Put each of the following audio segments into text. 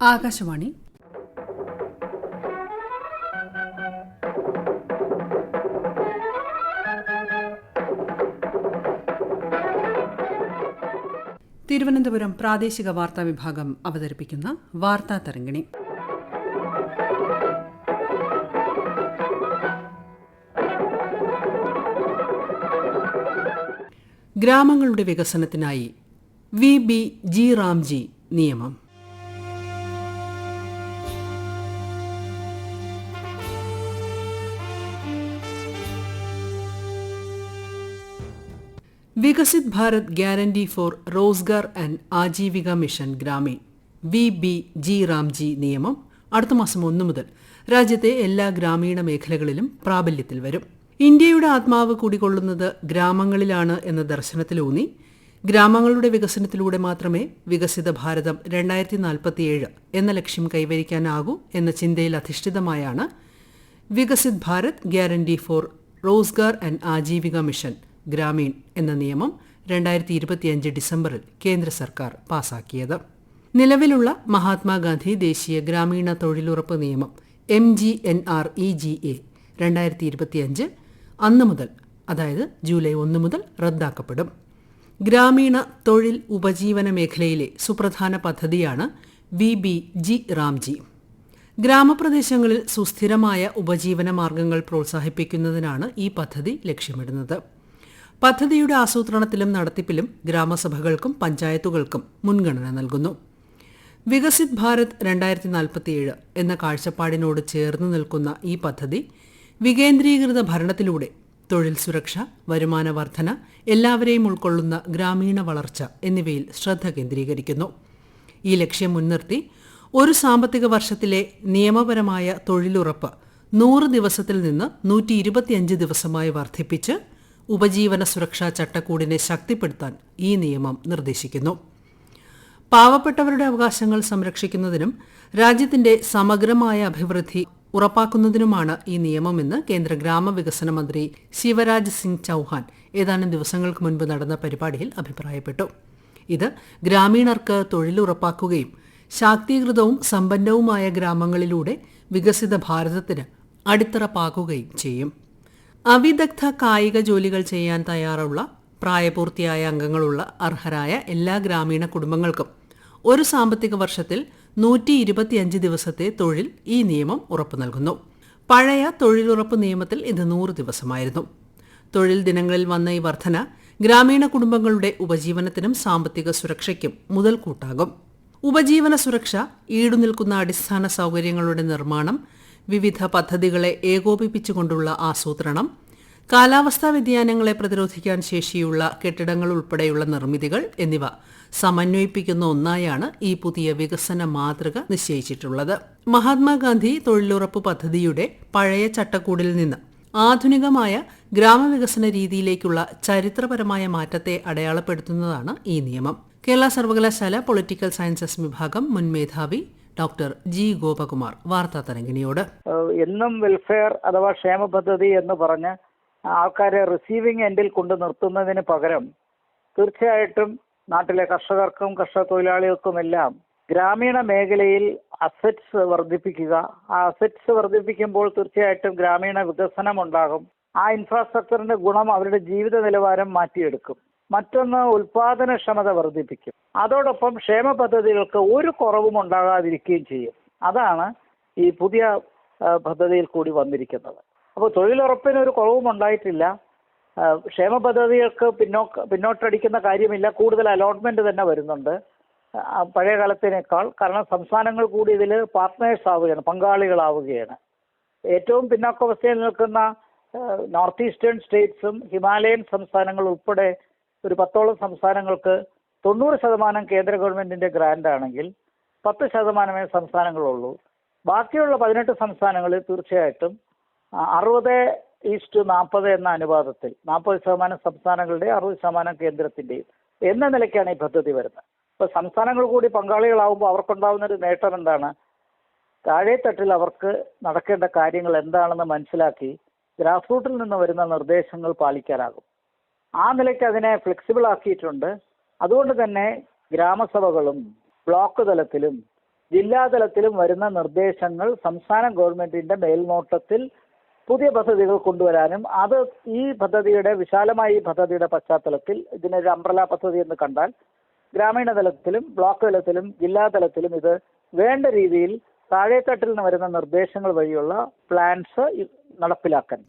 ആകാശവാണി. തിരുവനന്തപുരം പ്രാദേശിക വാർത്താ വിഭാഗം അവതരിപ്പിക്കുന്ന വാർത്താ തരംഗിണി. ഗ്രാമങ്ങളുടെ വികസനത്തിനായി VBG റാംജി നിയമം. Viksit Bharat guarantee for Rozgar and Ajeevika mission Gramin VBG RAM G നിയമം അടുത്ത മാസം 1 മുതൽ രാജ്യത്തെ എല്ലാ ഗ്രാമീണ മേഖലകളിലും പ്രാബല്യത്തിൽ വരും. ഇന്ത്യയുടെ ആത്മാവ് കുടികൊള്ളുന്നത് ഗ്രാമങ്ങളിലാണ് എന്ന ദർശനത്തിലൂന്നി ഗ്രാമങ്ങളുടെ വികസനത്തിലൂടെ മാത്രമേ വികസിത ഭാരതം 2047 എന്ന ലക്ഷ്യം കൈവരിക്കാനാകൂ എന്ന ചിന്തയിൽ അധിഷ്ഠിതമായാണ് Viksit Bharat guarantee for Rozgar and Ajeevika mission Gramin എന്ന നിയമം 2025 ഡിസംബറിൽ കേന്ദ്ര സർക്കാർ പാസാക്കിയത്. നിലവിലുള്ള മഹാത്മാഗാന്ധി ദേശീയ ഗ്രാമീണ തൊഴിലുറപ്പ് നിയമം MGNREGA 2025 അന്ന് മുതൽ, അതായത് ജൂലൈ 1 മുതൽ റദ്ദാക്കപ്പെടും. ഗ്രാമീണ തൊഴിൽ ഉപജീവന മേഖലയിലെ സുപ്രധാന പദ്ധതിയാണ് VBG റാംജി. ഗ്രാമപ്രദേശങ്ങളിൽ സുസ്ഥിരമായ ഉപജീവന മാർഗങ്ങൾ പ്രോത്സാഹിപ്പിക്കുന്നതിനാണ് ഈ പദ്ധതി ലക്ഷ്യമിടുന്നത്. പദ്ധതിയുടെ ആസൂത്രണത്തിലും നടത്തിപ്പിലും ഗ്രാമസഭകൾക്കും പഞ്ചായത്തുകൾക്കും മുൻഗണന നൽകുന്നു. വികസിത് ഭാരത് 2047 എന്ന കാഴ്ചപ്പാടിനോട് ചേർന്ന് നിൽക്കുന്ന ഈ പദ്ധതി വികേന്ദ്രീകൃത ഭരണത്തിലൂടെ തൊഴിൽ സുരക്ഷ, വരുമാന വർധന, എല്ലാവരെയും ഉൾക്കൊള്ളുന്ന ഗ്രാമീണ വളർച്ച എന്നിവയിൽ ശ്രദ്ധ കേന്ദ്രീകരിക്കുന്നു. ഈ ലക്ഷ്യം മുൻനിർത്തി ഒരു സാമ്പത്തിക വർഷത്തിലെ നിയമപരമായ തൊഴിലുറപ്പ് 100 ദിവസത്തിൽ നിന്ന് 125 ദിവസമായി വർദ്ധിപ്പിച്ച് ഉപജീവന സുരക്ഷാ ചട്ടക്കൂടിനെ ശക്തിപ്പെടുത്താൻ ഈ നിയമം നിർദ്ദേശിക്കുന്നു. പാവപ്പെട്ടവരുടെ അവകാശങ്ങൾ സംരക്ഷിക്കുന്നതിനും രാജ്യത്തിന്റെ സമഗ്രമായ അഭിവൃദ്ധി ഉറപ്പാക്കുന്നതിനുമാണ് ഈ നിയമമെന്ന് കേന്ദ്ര ഗ്രാമവികസന മന്ത്രി ശിവരാജ് സിംഗ് ചൌഹാൻ ഏതാനും ദിവസങ്ങൾക്ക് മുൻപ് നടന്ന പരിപാടിയിൽ അഭിപ്രായപ്പെട്ടു. ഇത് ഗ്രാമീണർക്ക് തൊഴിലുറപ്പാക്കുകയും ശാക്തീകൃതവും സമ്പന്നവുമായ ഗ്രാമങ്ങളിലൂടെ വികസിത ഭാരതത്തിന് അടിത്തറ പാകുകയും ചെയ്യും. അവിദഗ്ധ കായിക ജോലികൾ ചെയ്യാൻ തയ്യാറുള്ള പ്രായപൂർത്തിയായ അംഗങ്ങളുള്ള അർഹരായ എല്ലാ ഗ്രാമീണ കുടുംബങ്ങൾക്കും ഒരു സാമ്പത്തിക വർഷത്തിൽ 125 ദിവസത്തെ തൊഴിൽ ഈ നിയമം ഉറപ്പു നൽകുന്നു. പഴയ തൊഴിലുറപ്പ് നിയമത്തിൽ ഇത് 100 ദിവസമായിരുന്നു. തൊഴിൽ ദിനങ്ങളിൽ വന്ന ഈ വർധന ഗ്രാമീണ കുടുംബങ്ങളുടെ ഉപജീവനത്തിനും സാമ്പത്തിക സുരക്ഷയ്ക്കും മുതൽക്കൂട്ടാകും. ഉപജീവന സുരക്ഷ, ഈടുനിൽക്കുന്ന അടിസ്ഥാന സൗകര്യങ്ങളുടെ നിർമ്മാണം, വിവിധ പദ്ധതികളെ ഏകോപിപ്പിച്ചുകൊണ്ടുള്ള ആസൂത്രണം, കാലാവസ്ഥാ വ്യതിയാനങ്ങളെ പ്രതിരോധിക്കാൻ ശേഷിയുള്ള കെട്ടിടങ്ങൾ ഉൾപ്പെടെയുള്ള നിർമ്മിതികൾ എന്നിവ സമന്വയിപ്പിക്കുന്ന ഒന്നായാണ് ഈ പുതിയ വികസന മാതൃക നിശ്ചയിച്ചിട്ടുള്ളത്. മഹാത്മാഗാന്ധി തൊഴിലുറപ്പ് പദ്ധതിയുടെ പഴയ ചട്ടക്കൂടിൽ നിന്ന് ആധുനികമായ ഗ്രാമവികസന രീതിയിലേക്കുള്ള ചരിത്രപരമായ മാറ്റത്തെ അടയാളപ്പെടുത്തുന്നതാണ് ഈ നിയമം. കേരള സർവകലാശാല പൊളിറ്റിക്കൽ സയൻസസ് വിഭാഗം മുൻ മേധാവി ഡോക്ടർ G. ഗോപകുമാർ വാർത്താ തരംഗിണിയോട്. എന്നും വെൽഫെയർ അഥവാ ക്ഷേമ പദ്ധതി എന്ന് പറഞ്ഞ് ആൾക്കാരെ റിസീവിംഗ് എൻഡിൽ കൊണ്ട് നിർത്തുന്നതിന് പകരം തീർച്ചയായിട്ടും നാട്ടിലെ കർഷകർക്കും കർഷക തൊഴിലാളികൾക്കുമെല്ലാം ഗ്രാമീണ മേഖലയിൽ അസറ്റ്സ് വർദ്ധിപ്പിക്കുക. ആ അസറ്റ്സ് വർദ്ധിപ്പിക്കുമ്പോൾ തീർച്ചയായിട്ടും ഗ്രാമീണ വികസനം ഉണ്ടാകും. ആ ഇൻഫ്രാസ്ട്രക്ചറിന്റെ ഗുണം അവരുടെ ജീവിത നിലവാരം മാറ്റിയെടുക്കും. മറ്റൊന്ന്, ഉൽപാദനക്ഷമത വർദ്ധിപ്പിക്കും. അതോടൊപ്പം ക്ഷേമ പദ്ധതികൾക്ക് ഒരു കുറവും ഉണ്ടാകാതിരിക്കുകയും ചെയ്യും. അതാണ് ഈ പുതിയ പദ്ധതിയിൽ കൂടി വന്നിരിക്കുന്നത്. അപ്പോൾ തൊഴിലുറപ്പിന് ഒരു കുറവും ഉണ്ടായിട്ടില്ല. ക്ഷേമ പദ്ധതികൾക്ക് പിന്നോട്ടടിക്കുന്ന കാര്യമില്ല. കൂടുതൽ അലോട്ട്മെന്റ് തന്നെ വരുന്നുണ്ട് പഴയ കാലത്തിനേക്കാൾ. കാരണം സംസ്ഥാനങ്ങൾ കൂടി ഇതിൽ പാർട്ട്നേഴ്സ് ആവുകയാണ്, പങ്കാളികളാവുകയാണ്. ഏറ്റവും പിന്നാക്കാവസ്ഥയിൽ നിൽക്കുന്ന നോർത്ത് ഈസ്റ്റേൺ സ്റ്റേറ്റ്സും ഹിമാലയൻ സംസ്ഥാനങ്ങൾ ഉൾപ്പെടെ ഒരു 10ഓളം സംസ്ഥാനങ്ങൾക്ക് 90% കേന്ദ്ര ഗവൺമെന്റിന്റെ ഗ്രാന്റ് ആണെങ്കിൽ 10% സംസ്ഥാനങ്ങളുള്ളൂ. ബാക്കിയുള്ള 18 സംസ്ഥാനങ്ങളിൽ തീർച്ചയായിട്ടും 60:40 എന്ന അനുപാതത്തിൽ 40% സംസ്ഥാനങ്ങളുടെ 60% കേന്ദ്രത്തിന്റെയും എന്ന നിലയ്ക്കാണ് ഈ പദ്ധതി വരുന്നത്. ഇപ്പോൾ സംസ്ഥാനങ്ങൾ കൂടി പങ്കാളികളാവുമ്പോൾ അവർക്കുണ്ടാകുന്ന ഒരു നേട്ടം എന്താണ്? താഴെത്തട്ടിൽ അവർക്ക് നടക്കേണ്ട കാര്യങ്ങൾ എന്താണെന്ന് മനസ്സിലാക്കി ഗ്രാസ് റൂട്ടിൽ നിന്ന് വരുന്ന നിർദ്ദേശങ്ങൾ പാലിക്കാനാകും. ആ നിലയ്ക്ക് അതിനെ ഫ്ലെക്സിബിൾ ആക്കിയിട്ടുണ്ട്. അതുകൊണ്ട് തന്നെ ഗ്രാമസഭകളും ബ്ലോക്ക് തലത്തിലും ജില്ലാതലത്തിലും വരുന്ന നിർദ്ദേശങ്ങൾ സംസ്ഥാന ഗവൺമെന്റിന്റെ മേൽനോട്ടത്തിൽ പുതിയ പദ്ധതികൾ കൊണ്ടുവരാനും അത് ഈ വിശാലമായ ഈ പദ്ധതിയുടെ പശ്ചാത്തലത്തിൽ ഇതിനൊരു അംബ്രല പദ്ധതി എന്ന് കണ്ടാൽ ഗ്രാമീണ തലത്തിലും ബ്ലോക്ക് തലത്തിലും ജില്ലാ തലത്തിലും ഇത് വേണ്ട രീതിയിൽ താഴേത്തട്ടിൽ നിന്ന് വരുന്ന നിർദ്ദേശങ്ങൾ വഴിയുള്ള പ്ലാൻസ് നടപ്പിലാക്കാൻ.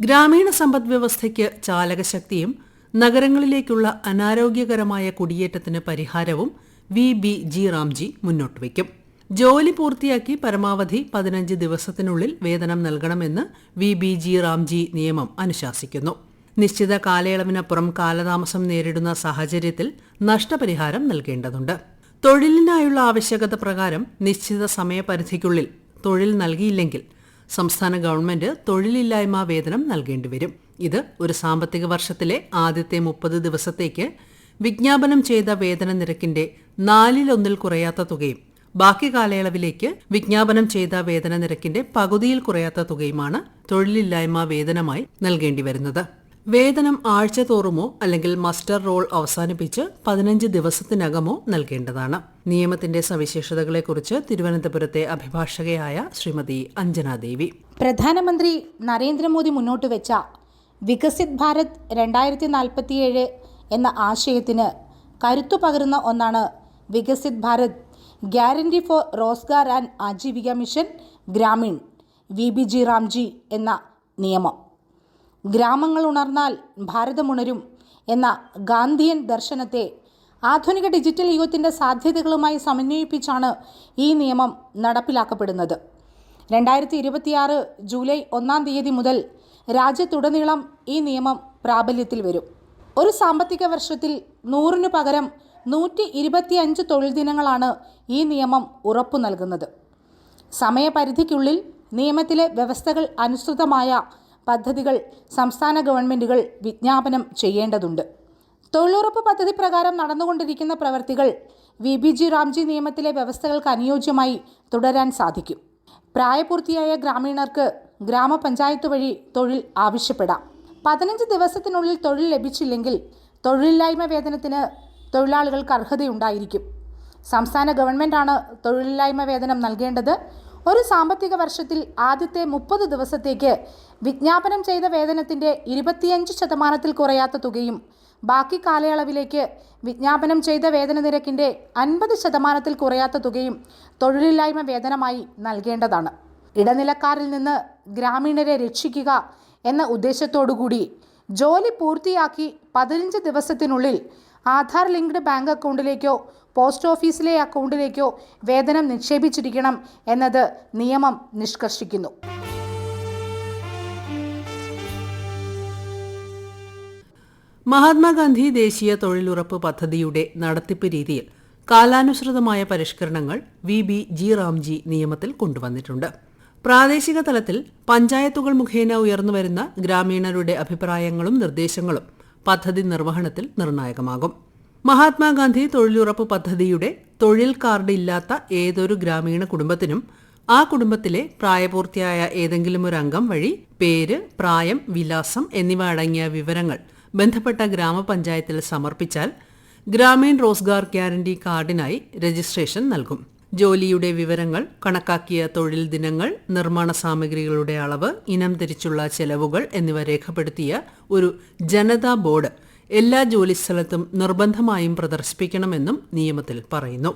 ഗ്രാമീണ സമ്പദ് വ്യവസ്ഥയ്ക്ക് ചാലകശക്തിയും നഗരങ്ങളിലേക്കുള്ള അനാരോഗ്യകരമായ കുടിയേറ്റത്തിന് പരിഹാരവും VBG റാംജി മുന്നോട്ട് വയ്ക്കും. ജോലി പൂർത്തിയാക്കി പരമാവധി 15 ദിവസത്തിനുള്ളിൽ വേതനം നൽകണമെന്ന് VBG റാംജി നിയമം അനുശാസിക്കുന്നു. നിശ്ചിത കാലയളവിനപ്പുറം കാലതാമസം നേരിടുന്ന സാഹചര്യത്തിൽ നഷ്ടപരിഹാരം നൽകേണ്ടതുണ്ട്. തൊഴിലിനായുള്ള ആവശ്യകത പ്രകാരം നിശ്ചിത സമയപരിധിക്കുള്ളിൽ തൊഴിൽ നൽകിയില്ലെങ്കിൽ സംസ്ഥാന ഗവൺമെന്റ് തൊഴിലില്ലായ്മ വേതനം നൽകേണ്ടിവരും. ഇത് ഒരു സാമ്പത്തിക വർഷത്തിലെ ആദ്യത്തെ 30 ദിവസത്തേക്ക് വിജ്ഞാപനം ചെയ്ത വേതന നിരക്കിന്റെ 1/4 കുറയാത്ത തുകയും ബാക്കി കാലയളവിലേക്ക് വിജ്ഞാപനം ചെയ്ത വേതന നിരക്കിന്റെ പകുതിയിൽ കുറയാത്ത തുകയുമാണ് തൊഴിലില്ലായ്മ വേതനമായി നൽകേണ്ടിവരുന്നത്. വേതനം ആഴ്ച തോറുമോ അല്ലെങ്കിൽ മസ്റ്റർ റോൾ അവസാനിപ്പിച്ച് 15 ദിവസത്തിനകമോ നൽകേണ്ടതാണ്. നിയമത്തിന്റെ സവിശേഷതകളെക്കുറിച്ച് തിരുവനന്തപുരത്തെ അഭിഭാഷകയായ ശ്രീമതി അഞ്ജന ദേവി. പ്രധാനമന്ത്രി നരേന്ദ്രമോദി മുന്നോട്ട് വെച്ച വികസിത് ഭാരത് 2047 എന്ന ആശയത്തിന് കരുത്തു പകരുന്ന ഒന്നാണ് Viksit Bharat guarantee for Rozgar and Ajeevika mission Gramin VBG RAM G എന്ന നിയമം. ഗ്രാമങ്ങൾ ഉണർന്നാൽ ഭാരതമുണരും എന്ന ഗാന്ധിയൻ ദർശനത്തെ ആധുനിക ഡിജിറ്റൽ യുഗത്തിൻ്റെ സാധ്യതകളുമായി സമന്വയിപ്പിച്ചാണ് ഈ നിയമം നടപ്പിലാക്കപ്പെടുന്നത്. 2026 ജൂലൈ 1 മുതൽ രാജ്യത്തുടനീളം ഈ നിയമം പ്രാബല്യത്തിൽ വരും. ഒരു സാമ്പത്തിക വർഷത്തിൽ 100 പകരം 125 തൊഴിൽ ദിനങ്ങളാണ് ഈ നിയമം ഉറപ്പു നൽകുന്നത്. സമയപരിധിക്കുള്ളിൽ നിയമത്തിലെ വ്യവസ്ഥകൾ അനുസൃതമായ പദ്ധതികൾ സംസ്ഥാന ഗവൺമെൻറ്റുകൾ വിജ്ഞാപനം ചെയ്യേണ്ടതുണ്ട്. തൊഴിലുറപ്പ് പദ്ധതി പ്രകാരം നടന്നുകൊണ്ടിരിക്കുന്ന പ്രവൃത്തികൾ VBG റാംജി നിയമത്തിലെ വ്യവസ്ഥകൾക്ക് അനുയോജ്യമായി തുടരാൻ സാധിക്കും. പ്രായപൂർത്തിയായ ഗ്രാമീണർക്ക് ഗ്രാമപഞ്ചായത്ത് വഴി തൊഴിൽ ആവശ്യപ്പെടാം. 15 ദിവസത്തിനുള്ളിൽ തൊഴിൽ ലഭിച്ചില്ലെങ്കിൽ തൊഴിലില്ലായ്മ വേതനത്തിന് തൊഴിലാളികൾക്ക് അർഹതയുണ്ടായിരിക്കും. സംസ്ഥാന ഗവൺമെൻറ്റാണ് തൊഴിലില്ലായ്മ വേതനം നൽകേണ്ടത്. ഒരു സാമ്പത്തിക വർഷത്തിൽ ആദ്യത്തെ 30 ദിവസത്തേക്ക് വിജ്ഞാപനം ചെയ്ത വേതനത്തിൻ്റെ 25% കുറയാത്ത തുകയും ബാക്കി കാലയളവിലേക്ക് വിജ്ഞാപനം ചെയ്ത വേതന നിരക്കിൻ്റെ 50% കുറയാത്ത തുകയും തൊഴിലില്ലായ്മ വേതനമായി നൽകേണ്ടതാണ്. ഇടനിലക്കാരിൽ നിന്ന് ഗ്രാമീണരെ രക്ഷിക്കുക എന്ന ഉദ്ദേശത്തോടുകൂടി ജോലി പൂർത്തിയാക്കി 15 ദിവസത്തിനുള്ളിൽ ആധാർ ലിങ്ക്ഡ് ബാങ്ക് അക്കൗണ്ടിലേക്കോ പോസ്റ്റ് ഓഫീസിലെ അക്കൗണ്ടിലേക്കോ വേതനം നിക്ഷേപിച്ചിരിക്കണം എന്നത് നിയമം നിഷ്കർഷിക്കുന്നു. മഹാത്മാഗാന്ധി ദേശീയ തൊഴിലുറപ്പ് പദ്ധതിയുടെ നടത്തിപ്പ് രീതിയിൽ കാലാനുസൃതമായ പരിഷ്കരണങ്ങൾ VBG റാംജി നിയമത്തിൽ കൊണ്ടുവന്നിട്ടുണ്ട്. പ്രാദേശിക തലത്തിൽ പഞ്ചായത്തുകൾ മുഖേന ഉയർന്നുവരുന്ന ഗ്രാമീണരുടെ അഭിപ്രായങ്ങളും നിർദ്ദേശങ്ങളും പദ്ധതി നിർവഹണത്തിൽ നിർണായകമാകും. മഹാത്മാഗാന്ധി തൊഴിലുറപ്പ് പദ്ധതിയുടെ തൊഴിൽ കാർഡ് ഇല്ലാത്ത ഏതൊരു ഗ്രാമീണ കുടുംബത്തിനും ആ കുടുംബത്തിലെ പ്രായപൂർത്തിയായ ഏതെങ്കിലും ഒരു അംഗം വഴി പേര്, പ്രായം, വിലാസം എന്നിവ അടങ്ങിയ വിവരങ്ങൾ ബന്ധപ്പെട്ട ഗ്രാമപഞ്ചായത്തിൽ സമർപ്പിച്ചാൽ ഗ്രാമീൺ റോസ്ഗാർ ഗ്യാരണ്ടി കാർഡിനായി രജിസ്ട്രേഷൻ നൽകും. ജോലിയുടെ വിവരങ്ങൾ, കണക്കാക്കിയ തൊഴിൽ ദിനങ്ങൾ, നിർമ്മാണ സാമഗ്രികളുടെ അളവ്, ഇനം തിരിച്ചുള്ള ചെലവുകൾ എന്നിവ രേഖപ്പെടുത്തിയ ഒരു ജനതാ ബോർഡ് എല്ലാ ജോലിസ്ഥലത്തും നിർബന്ധമായും പ്രദർശിപ്പിക്കണമെന്നും നിയമത്തിൽ പറയുന്നു.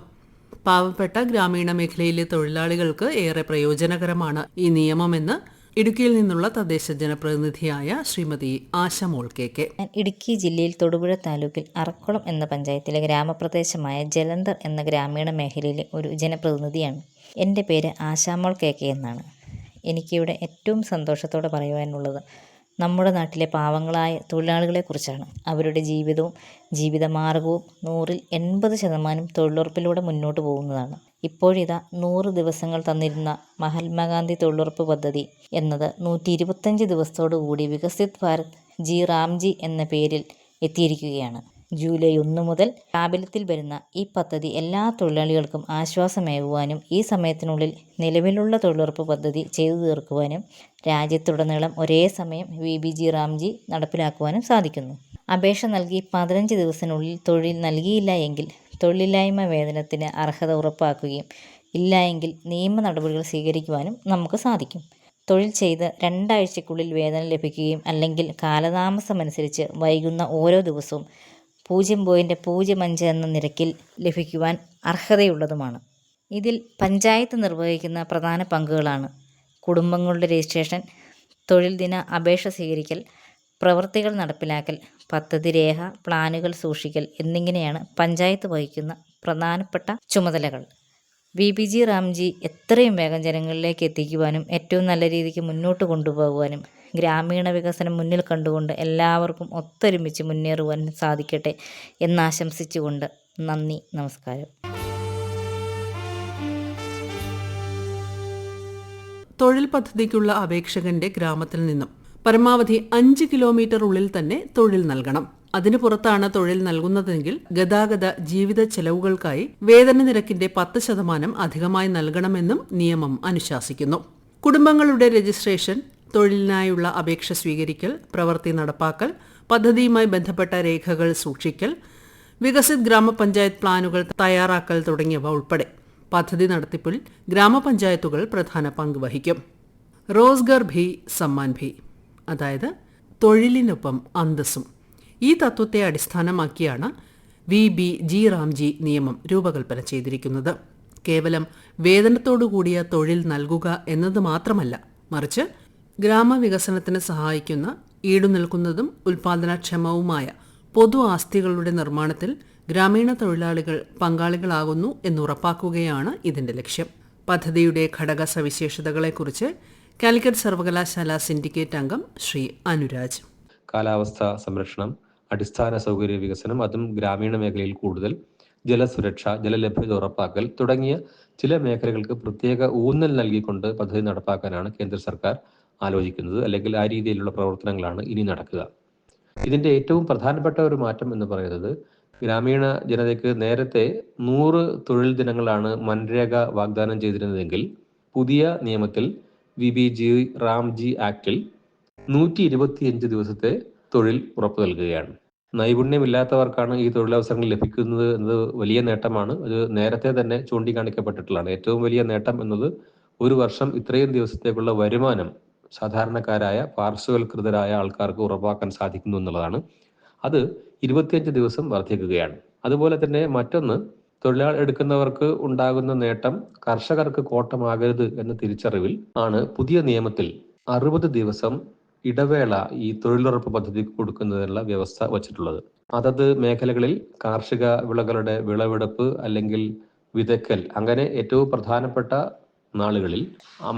പാവപ്പെട്ട ഗ്രാമീണ മേഖലയിലെ തൊഴിലാളികൾക്ക് ഏറെ പ്രയോജനകരമാണ് ഈ നിയമമെന്ന് ഇടുക്കിയിൽ നിന്നുള്ള തദ്ദേശ ജനപ്രതിനിധിയായ ശ്രീമതി ആശമോൾ KK. ഇടുക്കി ജില്ലയിൽ തൊടുപുഴ താലൂക്കിൽ അറക്കുളം എന്ന പഞ്ചായത്തിലെ ഗ്രാമപ്രദേശമായ ജലന്ധർ എന്ന ഗ്രാമീണ മേഖലയിലെ ഒരു ജനപ്രതിനിധിയാണ്. എൻ്റെ പേര് ആശാമോൾ KK എന്നാണ്. എനിക്കിവിടെ ഏറ്റവും സന്തോഷത്തോടെ പറയുവാനുള്ളത് നമ്മുടെ നാട്ടിലെ പാവങ്ങളായ തൊഴിലാളികളെക്കുറിച്ചാണ്. അവരുടെ ജീവിതവും ജീവിതമാർഗവും 100-ൽ 80% തൊഴിലുറപ്പിലൂടെ മുന്നോട്ട് പോകുന്നതാണ്. ഇപ്പോഴിതാ 100 ദിവസങ്ങൾ തന്നിരുന്ന മഹാത്മാഗാന്ധി തൊഴിലുറപ്പ് പദ്ധതി എന്നത് 125 ദിവസത്തോടുകൂടി വികസിത് ഭാരത് റാംജി എന്ന പേരിൽ എത്തിയിരിക്കുകയാണ്. ജൂലൈ 1 മുതൽ പ്രാബല്യത്തിൽ വരുന്ന ഈ പദ്ധതി എല്ലാ തൊഴിലാളികൾക്കും ആശ്വാസമേകുവാനും ഈ സമയത്തിനുള്ളിൽ നിലവിലുള്ള തൊഴിലുറപ്പ് പദ്ധതി ചെയ്തു തീർക്കുവാനും രാജ്യത്തുടനീളം ഒരേ സമയം VBG റാംജി നടപ്പിലാക്കുവാനും സാധിക്കുന്നു. അപേക്ഷ നൽകി 15 ദിവസത്തിനുള്ളിൽ തൊഴിൽ നൽകിയില്ല എങ്കിൽ തൊഴിലില്ലായ്മ വേതനത്തിന് അർഹത ഉറപ്പാക്കുകയും ഇല്ല എങ്കിൽ നിയമ നടപടികൾ സ്വീകരിക്കുവാനും നമുക്ക് സാധിക്കും. തൊഴിൽ ചെയ്ത് 2 ആഴ്ചയ്ക്കുള്ളിൽ വേതനം ലഭിക്കുകയും അല്ലെങ്കിൽ കാലതാമസമനുസരിച്ച് വൈകുന്ന ഓരോ ദിവസവും 0.05 എന്ന നിരക്കിൽ ലഭിക്കുവാൻ അർഹതയുള്ളതുമാണ്. ഇതിൽ പഞ്ചായത്ത് നിർവഹിക്കുന്ന പ്രധാന പങ്കുകളാണ് കുടുംബങ്ങളുടെ രജിസ്ട്രേഷൻ, തൊഴിൽ ദിന അപേക്ഷ സ്വീകരിക്കൽ, പ്രവൃത്തികൾ നടപ്പിലാക്കൽ, പദ്ധതി രേഖ, പ്ലാനുകൾ സൂക്ഷിക്കൽ എന്നിങ്ങനെയാണ് പഞ്ചായത്ത് വഹിക്കുന്ന പ്രധാനപ്പെട്ട ചുമതലകൾ. VBG റാംജി എത്രയും വേഗം ജനങ്ങളിലേക്ക് എത്തിക്കുവാനും ഏറ്റവും നല്ല രീതിക്ക് മുന്നോട്ട് കൊണ്ടുപോകുവാനും ഗ്രാമീണ വികസനം മുന്നിൽ കണ്ടുകൊണ്ട് എല്ലാവർക്കും ഒത്തൊരുമിച്ച് മുന്നേറുവാൻ സാധിക്കട്ടെ എന്നാശംസിച്ചുകൊണ്ട് നന്ദി, നമസ്കാരം. തൊഴിൽ പദ്ധതിക്കുള്ള അപേക്ഷകന്റെ ഗ്രാമത്തിൽ നിന്നും പരമാവധി 5 കിലോമീറ്റർ ഉള്ളിൽ തന്നെ തൊഴിൽ നൽകണം. അതിനു പുറത്താണ് തൊഴിൽ നൽകുന്നതെങ്കിൽ ഗതാഗത ജീവിത ചെലവുകൾക്കായി വേതന നിരക്കിന്റെ 10% അധികമായി നൽകണമെന്നും നിയമം അനുശാസിക്കുന്നു. കുടുംബങ്ങളുടെ രജിസ്ട്രേഷൻ, തൊഴിലിനായുള്ള അപേക്ഷ സ്വീകരിക്കൽ, പ്രവൃത്തി നടപ്പാക്കൽ, പദ്ധതിയുമായി ബന്ധപ്പെട്ട രേഖകൾ സൂക്ഷിക്കൽ, വികസിത് ഗ്രാമപഞ്ചായത്ത് പ്ലാനുകൾ തയ്യാറാക്കൽ തുടങ്ങിയവ ഉൾപ്പെടെ പദ്ധതി നടത്തിപ്പിൽ ഗ്രാമപഞ്ചായത്തുകൾ പ്രധാന പങ്ക് വഹിക്കും. റോസ്ഗർ ഭി സമ്മാൻ ഭി, അതായത് തൊഴിലിനൊപ്പം അന്തസ്സും, ഈ തത്വത്തെ അടിസ്ഥാനമാക്കിയാണ് VBG റാംജി നിയമം രൂപകൽപ്പന ചെയ്തിരിക്കുന്നത്. കേവലം വേതനത്തോടുകൂടിയ തൊഴിൽ നൽകുക എന്നത് മാത്രമല്ല, മറിച്ച് ഗ്രാമവികസനത്തിന് സഹായിക്കുന്ന ഈടുനിൽക്കുന്നതും ഉൽപാദനക്ഷമവുമായ പൊതു ആസ്തികളുടെ നിർമ്മാണത്തിൽ ഗ്രാമീണ തൊഴിലാളികൾ പങ്കാളികളാകുന്നു എന്നുറപ്പാക്കുകയാണ് ഇതിന്റെ ലക്ഷ്യം. പദ്ധതിയുടെ ഘടക സവിശേഷതകളെക്കുറിച്ച് കാലിക്കറ്റ് സർവകലാശാല സിൻഡിക്കേറ്റ് അംഗം ശ്രീ അനുരാജ്. കാലാവസ്ഥാ സംരക്ഷണം, അടിസ്ഥാന സൗകര്യ വികസനം, അതും ഗ്രാമീണ മേഖലയിൽ കൂടുതൽ, ജലസുരക്ഷ, ജലലഭ്യത ഉറപ്പാക്കൽ തുടങ്ങിയ ചില മേഖലകൾക്ക് പ്രത്യേക ഊന്നൽ നൽകിക്കൊണ്ട് പദ്ധതി നടപ്പാക്കാനാണ് കേന്ദ്ര സർക്കാർ ആലോചിക്കുന്നത്. അല്ലെങ്കിൽ ആ രീതിയിലുള്ള പ്രവർത്തനങ്ങളാണ് ഇനി നടക്കുക. ഇതിന്റെ ഏറ്റവും പ്രധാനപ്പെട്ട ഒരു മാറ്റം എന്ന് പറയുന്നത്, ഗ്രാമീണ ജനതയ്ക്ക് നേരത്തെ 100 തൊഴിൽ ദിനങ്ങളാണ് മൻരേഗ വാഗ്ദാനം ചെയ്തിരുന്നതെങ്കിൽ പുതിയ നിയമത്തിൽ VBG റാംജി ആക്ടിൽ 125 ദിവസത്തെ തൊഴിൽ ഉറപ്പു നൽകുകയാണ്. നൈപുണ്യമില്ലാത്തവർക്കാണ് ഈ തൊഴിലവസരങ്ങൾ ലഭിക്കുന്നത് എന്നത് വലിയ നേട്ടമാണ്. അത് നേരത്തെ തന്നെ ചൂണ്ടിക്കാണിക്കപ്പെട്ടിട്ടുള്ളതാണ്. ഏറ്റവും വലിയ നേട്ടം എന്നത് ഒരു വർഷം ഇത്രയും ദിവസത്തേക്കുള്ള വരുമാനം സാധാരണക്കാരായ പാർശ്വവൽകൃതരായ ആൾക്കാർക്ക് ഉറപ്പാക്കാൻ സാധിക്കുന്നു എന്നുള്ളതാണ്. അത് 25 ദിവസം വർദ്ധിക്കുകയാണ്. അതുപോലെ തന്നെ മറ്റൊന്ന്, തൊഴിലാളി എടുക്കുന്നവർക്ക് ഉണ്ടാകുന്ന നേട്ടം കർഷകർക്ക് കോട്ടമാകരുത് എന്ന തിരിച്ചറിവിൽ ആണ് പുതിയ നിയമത്തിൽ 60 ദിവസം ഇടവേള ഈ തൊഴിലുറപ്പ് പദ്ധതിക്ക് കൊടുക്കുന്നതിനുള്ള വ്യവസ്ഥ വച്ചിട്ടുള്ളത്. അതത് മേഖലകളിൽ കാർഷിക വിളകളുടെ വിളവെടുപ്പ് അല്ലെങ്കിൽ വിതയ്ക്കൽ, അങ്ങനെ ഏറ്റവും പ്രധാനപ്പെട്ട നാളുകളിൽ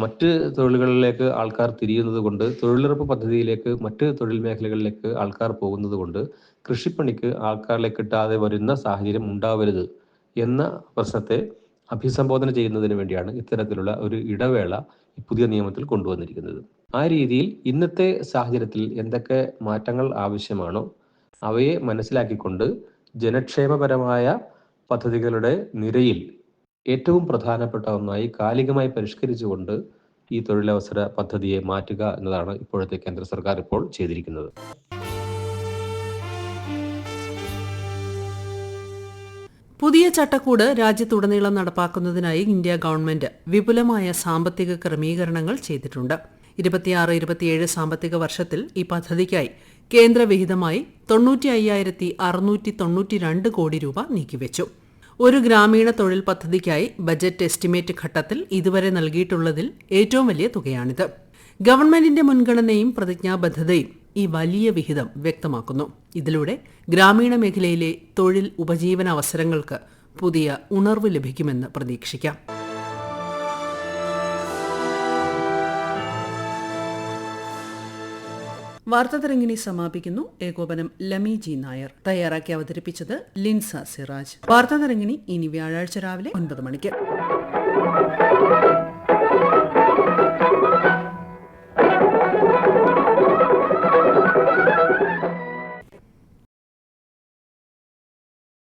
മറ്റ് തൊഴിലുകളിലേക്ക് ആൾക്കാർ തിരിയുന്നത് കൊണ്ട്, തൊഴിലുറപ്പ് പദ്ധതിയിലേക്ക് മറ്റ് തൊഴിൽ മേഖലകളിലേക്ക് ആൾക്കാർ പോകുന്നത് കൊണ്ട് കൃഷിപ്പണിക്ക് ആൾക്കാരിലേക്ക് കിട്ടാതെ വരുന്ന സാഹചര്യം ഉണ്ടാവരുത് എന്ന പ്രശ്നത്തെ അഭിസംബോധന ചെയ്യുന്നതിന് വേണ്ടിയാണ് ഇത്തരത്തിലുള്ള ഒരു ഇടവേള പുതിയ നിയമത്തിൽ കൊണ്ടുവന്നിരിക്കുന്നത്. ആ രീതിയിൽ ഇന്നത്തെ സാഹചര്യത്തിൽ എന്തൊക്കെ മാറ്റങ്ങൾ ആവശ്യമാണോ അവയെ മനസ്സിലാക്കിക്കൊണ്ട് ജനക്ഷേമപരമായ പദ്ധതികളുടെ നിരയിൽ ഏറ്റവും പ്രധാനപ്പെട്ട ഒന്നായി കാലികമായി പരിഷ്കരിച്ചുകൊണ്ട് ഈ തൊഴിലവസര പദ്ധതിയെ മാറ്റുക എന്നതാണ് ഇപ്പോഴത്തെ കേന്ദ്ര സർക്കാർ ഇപ്പോൾ ചെയ്തിരിക്കുന്നത്. പുതിയ ചട്ടക്കൂട് രാജ്യത്തുടനീളം നടപ്പാക്കുന്നതിനായി ഇന്ത്യ ഗവൺമെന്റ് വിപുലമായ സാമ്പത്തിക ക്രമീകരണങ്ങൾ ചെയ്തിട്ടുണ്ട്. 26-27 സാമ്പത്തിക വർഷത്തിൽ ഈ പദ്ധതിക്കായി കേന്ദ്ര വിഹിതമായി 95,692 കോടി രൂപ നീക്കിവെച്ചു. ഒരു ഗ്രാമീണ തൊഴിൽ പദ്ധതിക്കായി ബജറ്റ് എസ്റ്റിമേറ്റ് ഘട്ടത്തിൽ ഇതുവരെ നൽകിയിട്ടുള്ളതിൽ ഏറ്റവും വലിയ തുകയാണിത്. ഗവൺമെന്റിന്റെ മുൻഗണനയും പ്രതിജ്ഞാബദ്ധതയും ഈ വലിയ വിഹിതം വ്യക്തമാക്കുന്നു. ഇതിലൂടെ ഗ്രാമീണ മേഖലയിലെ തൊഴിൽ ഉപജീവന അവസരങ്ങൾക്ക് പുതിയ ഉണർവ് ലഭിക്കുമെന്ന് പ്രതീക്ഷിക്കാം. വാർത്താതരംഗിണി സമാപിക്കുന്നു. ഏകോപനം ലമി ജി നായർ. തയ്യാറാക്കി അവതരിപ്പിച്ചത് ലിൻസ സിറാജ്. വാർത്താതരംഗിണി ഇനി വ്യാഴാഴ്ച രാവിലെ 9 മണിക്ക്.